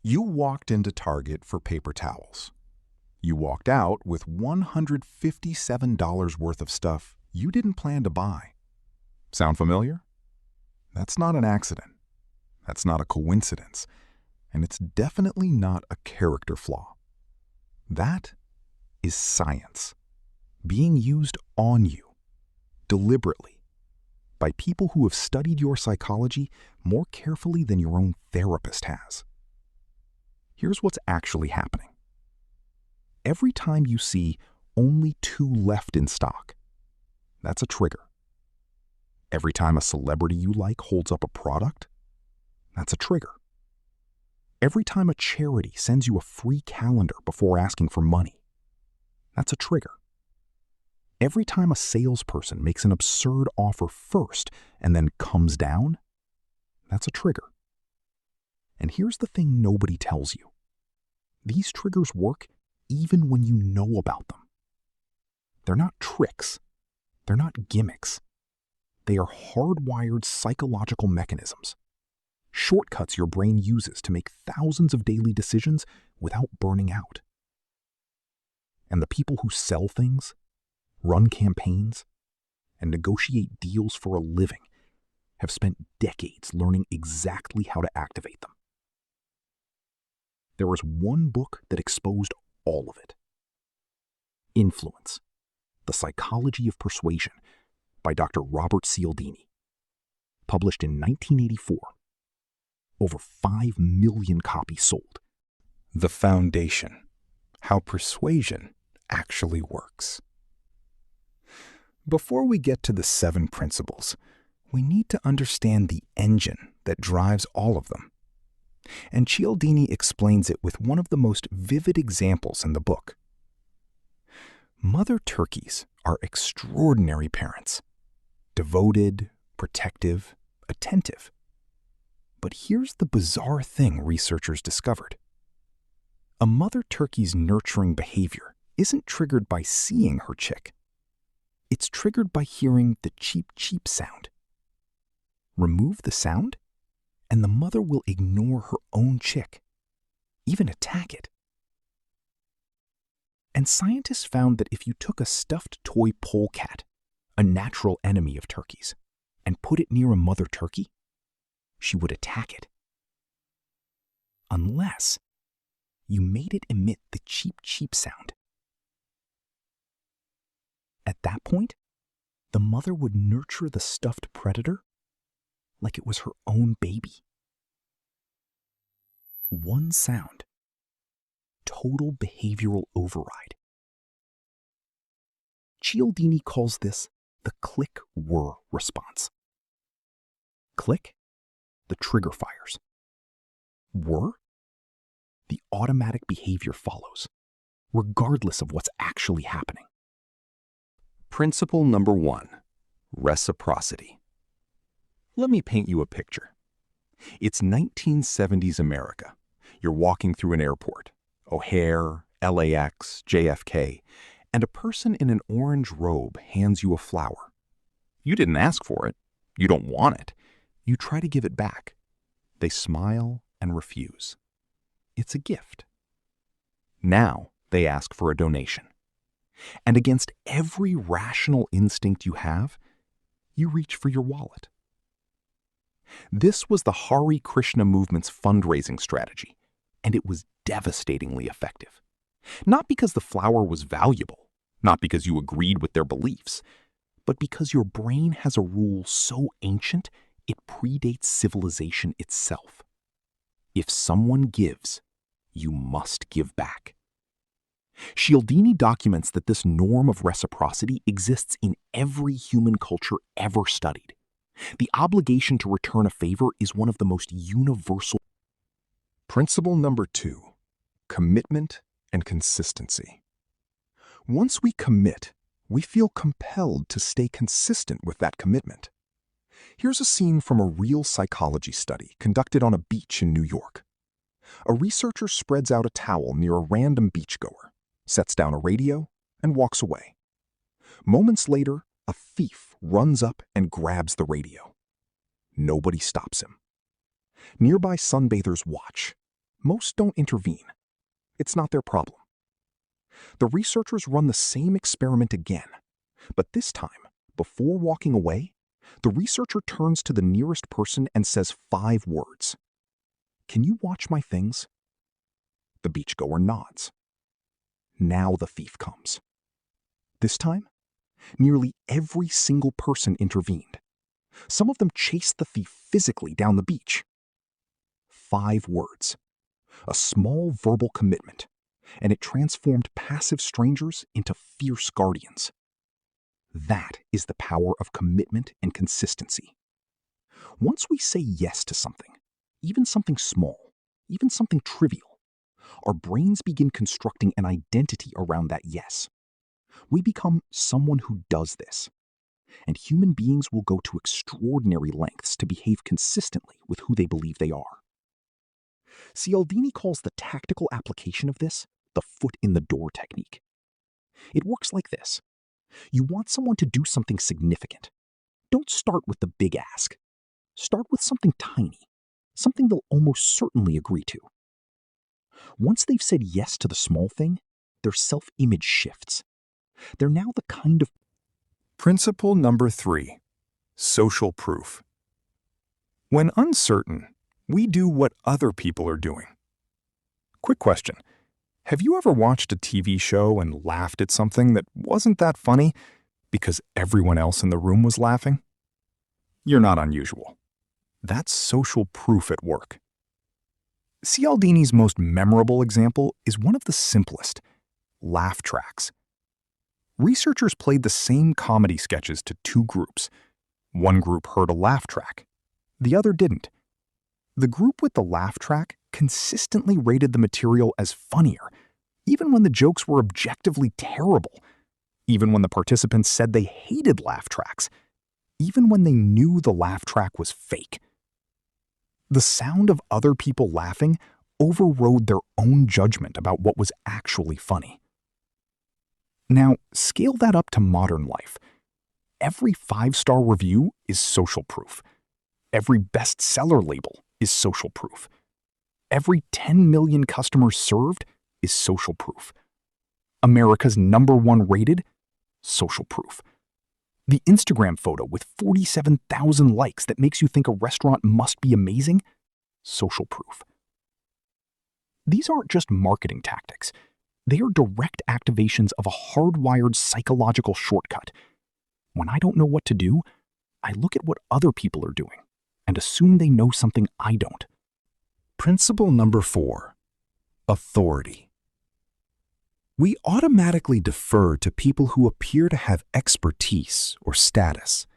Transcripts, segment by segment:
You walked into Target for paper towels. You walked out with $157 worth of stuff you didn't plan to buy. Sound familiar? That's not an accident. That's not a coincidence. And it's definitely not a character flaw. That is science, being used on you, deliberately, by people who have studied your psychology more carefully than your own therapist has. Here's what's actually happening. Every time you see only 2 left in stock, that's a trigger. Every time a celebrity you like holds up a product, that's a trigger. Every time a charity sends you a free calendar before asking for money, that's a trigger. Every time a salesperson makes an absurd offer first and then comes down, that's a trigger. And here's the thing nobody tells you. These triggers work even when you know about them. They're not tricks. They're not gimmicks. They are hardwired psychological mechanisms, shortcuts your brain uses to make thousands of daily decisions without burning out. And the people who sell things, run campaigns, and negotiate deals for a living have spent decades learning exactly how to activate them. There was one book that exposed all of it. Influence: The Psychology of Persuasion by Dr. Robert Cialdini, published in 1984. Over 5 million copies sold. The Foundation: How Persuasion Actually Works. Before we get to the 7 principles, we need to understand the engine that drives all of them. And Cialdini explains it with one of the most vivid examples in the book. Mother turkeys are extraordinary parents, devoted, protective, attentive. But here's the bizarre thing researchers discovered. A mother turkey's nurturing behavior isn't triggered by seeing her chick. It's triggered by hearing the cheep cheep sound. Remove the sound, and the mother will ignore her own chick, even attack it. And scientists found that if you took a stuffed toy polecat, a natural enemy of turkeys, and put it near a mother turkey, she would attack it. Unless you made it emit the cheep cheep sound. At that point, the mother would nurture the stuffed predator like it was her own baby. One sound. Total behavioral override. Cialdini calls this the click-whir response. Click, the trigger fires. Whir, the automatic behavior follows, regardless of what's actually happening. Principle number 1, reciprocity. Let me paint you a picture. It's 1970s America. You're walking through an airport, O'Hare, LAX, JFK, and a person in an orange robe hands you a flower. You didn't ask for it. You don't want it. You try to give it back. They smile and refuse. It's a gift. Now they ask for a donation. And against every rational instinct you have, you reach for your wallet. This was the Hare Krishna movement's fundraising strategy, and it was devastatingly effective. Not because the flower was valuable, not because you agreed with their beliefs, but because your brain has a rule so ancient it predates civilization itself. If someone gives, you must give back. Cialdini documents that this norm of reciprocity exists in every human culture ever studied. The obligation to return a favor is one of the most universal. Principle number 2, commitment and consistency. Once we commit, we feel compelled to stay consistent with that commitment. Here's a scene from a real psychology study conducted on a beach in New York. A researcher spreads out a towel near a random beachgoer, sets down a radio, and walks away. Moments later, a thief runs up and grabs the radio. Nobody stops him. Nearby sunbathers watch, Most don't intervene. It's not their problem. The researchers run the same experiment again, but this time, before walking away, the researcher turns to the nearest person and says 5 words. "Can you watch my things?" The beachgoer nods. Now the thief comes. This time, nearly every single person intervened. Some of them chased the thief physically down the beach. 5 words. A small verbal commitment, and it transformed passive strangers into fierce guardians. That is the power of commitment and consistency. Once we say yes to something, even something small, even something trivial, our brains begin constructing an identity around that yes. We become someone who does this. And human beings will go to extraordinary lengths to behave consistently with who they believe they are. Cialdini calls the tactical application of this the foot in the door technique. It works like this. You want someone to do something significant. Don't start with the big ask. Start with something tiny, something they'll almost certainly agree to. Once they've said yes to the small thing, their self-image shifts. They're now the kind of... Principle number 3, social proof. When uncertain, we do what other people are doing. Quick question. Have you ever watched a TV show and laughed at something that wasn't that funny because everyone else in the room was laughing? You're not unusual. That's social proof at work. Cialdini's most memorable example is one of the simplest, laugh tracks. Researchers played the same comedy sketches to 2 groups. One group heard a laugh track. The other didn't. The group with the laugh track consistently rated the material as funnier, even when the jokes were objectively terrible, even when the participants said they hated laugh tracks, even when they knew the laugh track was fake. The sound of other people laughing overrode their own judgment about what was actually funny. Now, scale that up to modern life. Every 5-star review is social proof. Every bestseller label is social proof. Every 10 million customers served is social proof. America's #1 rated, social proof. The Instagram photo with 47,000 likes that makes you think a restaurant must be amazing, social proof. These aren't just marketing tactics. They are direct activations of a hardwired psychological shortcut. When I don't know what to do, I look at what other people are doing and assume they know something I don't. Principle number 4, authority. We automatically defer to people who appear to have expertise or status.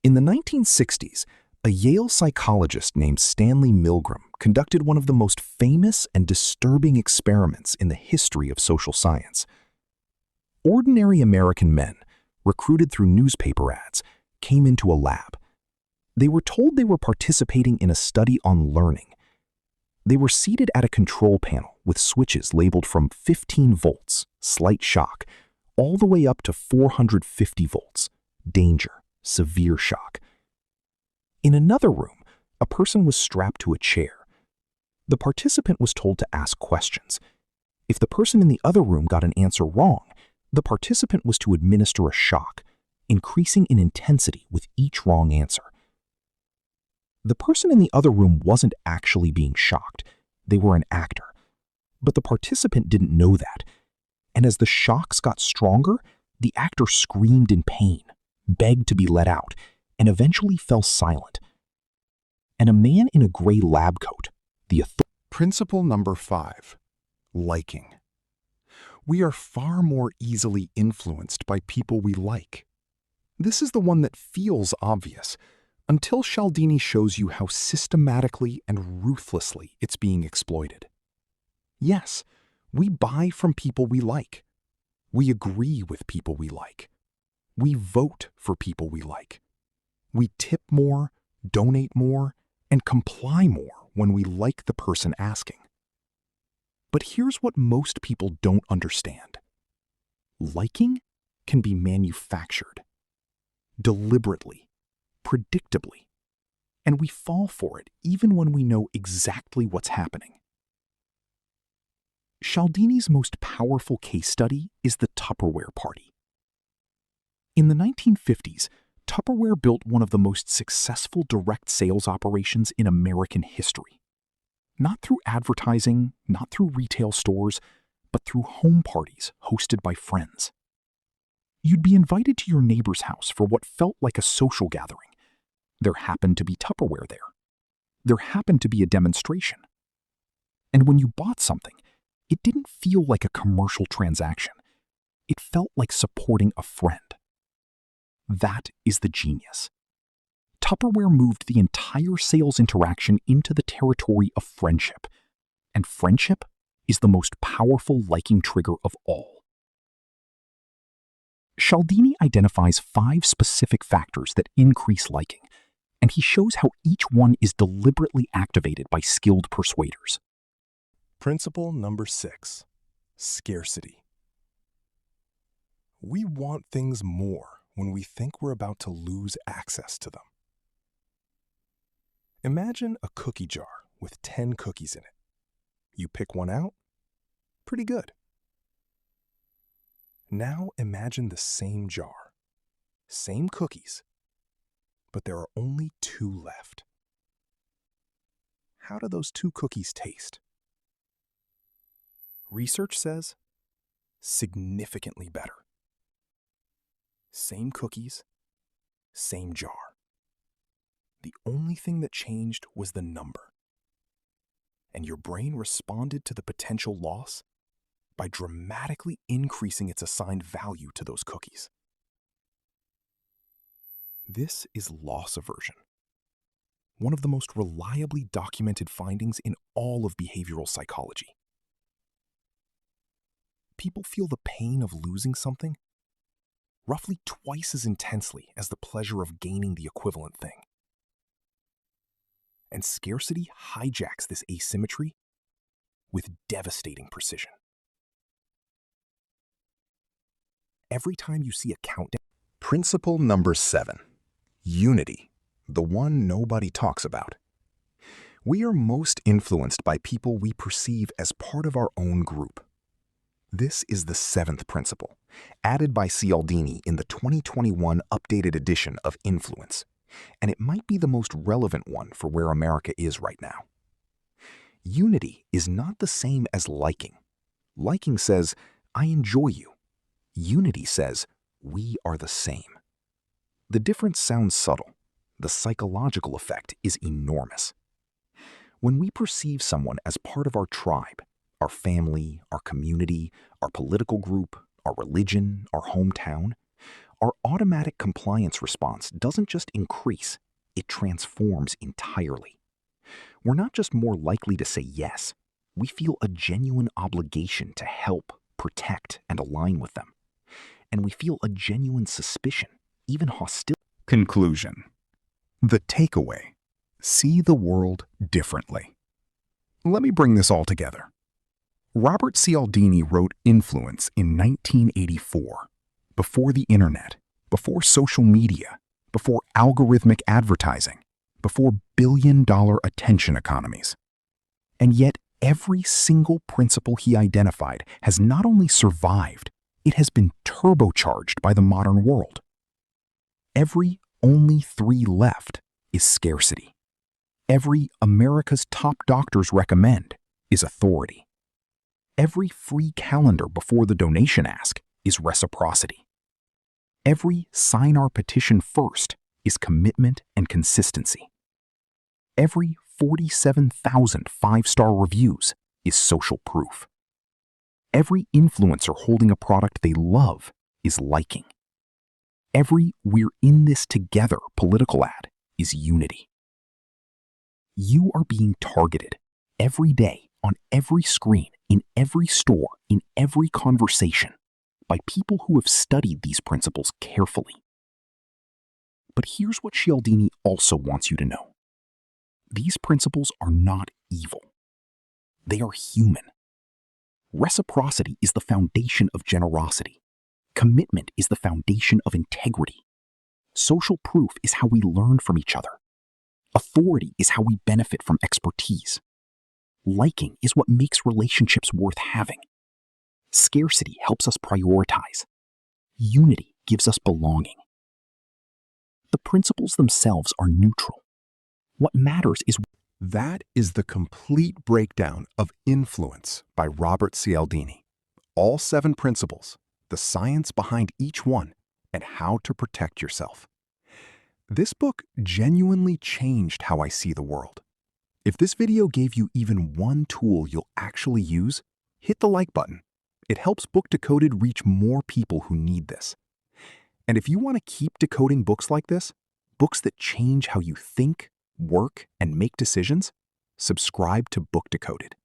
In the 1960s, a Yale psychologist named Stanley Milgram conducted one of the most famous and disturbing experiments in the history of social science. Ordinary American men, recruited through newspaper ads, came into a lab. They were told they were participating in a study on learning. They were seated at a control panel with switches labeled from 15 volts, slight shock, all the way up to 450 volts, danger, severe shock. In another room, a person was strapped to a chair. The participant was told to ask questions. If the person in the other room got an answer wrong, the participant was to administer a shock, increasing in intensity with each wrong answer. The person in the other room wasn't actually being shocked. They were an actor. But the participant didn't know that. And as the shocks got stronger, the actor screamed in pain, begged to be let out, and eventually fell silent. And a man in a gray lab coat, Principle number 5, liking. We are far more easily influenced by people we like. This is the one that feels obvious, until Cialdini shows you how systematically and ruthlessly it's being exploited. Yes, we buy from people we like. We agree with people we like. We vote for people we like. We tip more, donate more, and comply more when we like the person asking. But here's what most people don't understand. Liking can be manufactured, deliberately, predictably, and we fall for it even when we know exactly what's happening. Cialdini's most powerful case study is the Tupperware party. In the 1950s, Tupperware built one of the most successful direct sales operations in American history. Not through advertising, not through retail stores, but through home parties hosted by friends. You'd be invited to your neighbor's house for what felt like a social gathering. There happened to be Tupperware there. There happened to be a demonstration. And when you bought something, it didn't feel like a commercial transaction. It felt like supporting a friend. That is the genius. Tupperware moved the entire sales interaction into the territory of friendship, and friendship is the most powerful liking trigger of all. Cialdini identifies 5 specific factors that increase liking, and he shows how each one is deliberately activated by skilled persuaders. Principle number 6, scarcity. We want things more when we think we're about to lose access to them. Imagine a cookie jar with 10 cookies in it. You pick one out, pretty good. Now imagine the same jar, same cookies, but there are only 2 left. How do those 2 cookies taste? Research says significantly better. Same cookies, same jar. The only thing that changed was the number. And your brain responded to the potential loss by dramatically increasing its assigned value to those cookies. This is loss aversion, one of the most reliably documented findings in all of behavioral psychology. People feel the pain of losing something roughly twice as intensely as the pleasure of gaining the equivalent thing. And scarcity hijacks this asymmetry with devastating precision. Every time you see a countdown. Principle number 7, unity, the one nobody talks about. We are most influenced by people we perceive as part of our own group. This is the 7th principle, added by Cialdini in the 2021 updated edition of Influence, and it might be the most relevant one for where America is right now. Unity is not the same as liking. Liking says, I enjoy you. Unity says, we are the same. The difference sounds subtle. The psychological effect is enormous. When we perceive someone as part of our tribe, our family, our community, our political group, our religion, our hometown, our automatic compliance response doesn't just increase, it transforms entirely. We're not just more likely to say yes, we feel a genuine obligation to help, protect, and align with them. And we feel a genuine suspicion, even hostility. Conclusion. The takeaway: see the world differently. Let me bring this all together. Robert Cialdini wrote Influence in 1984, before the internet, before social media, before algorithmic advertising, before billion-dollar attention economies. And yet, every single principle he identified has not only survived, it has been turbocharged by the modern world. Every only 3 left is scarcity. Every America's top doctors recommend is authority. Every free calendar before the donation ask is reciprocity. Every sign our petition first is commitment and consistency. Every 47,000 5-star reviews is social proof. Every influencer holding a product they love is liking. Every "we're in this together" political ad is unity. You are being targeted every day on every screen, in every store, in every conversation, by people who have studied these principles carefully. But here's what Cialdini also wants you to know. These principles are not evil. They are human. Reciprocity is the foundation of generosity. Commitment is the foundation of integrity. Social proof is how we learn from each other. Authority is how we benefit from expertise. Liking is what makes relationships worth having. Scarcity helps us prioritize. Unity gives us belonging. The principles themselves are neutral. What matters is That is the complete breakdown of influence by Robert Cialdini. All 7 principles, the science behind each one, and how to protect yourself. This book genuinely changed how I see the world. If this video gave you even one tool you'll actually use, hit the like button. It helps Book Decoded reach more people who need this. And if you want to keep decoding books like this, books that change how you think, work, and make decisions, subscribe to Book Decoded.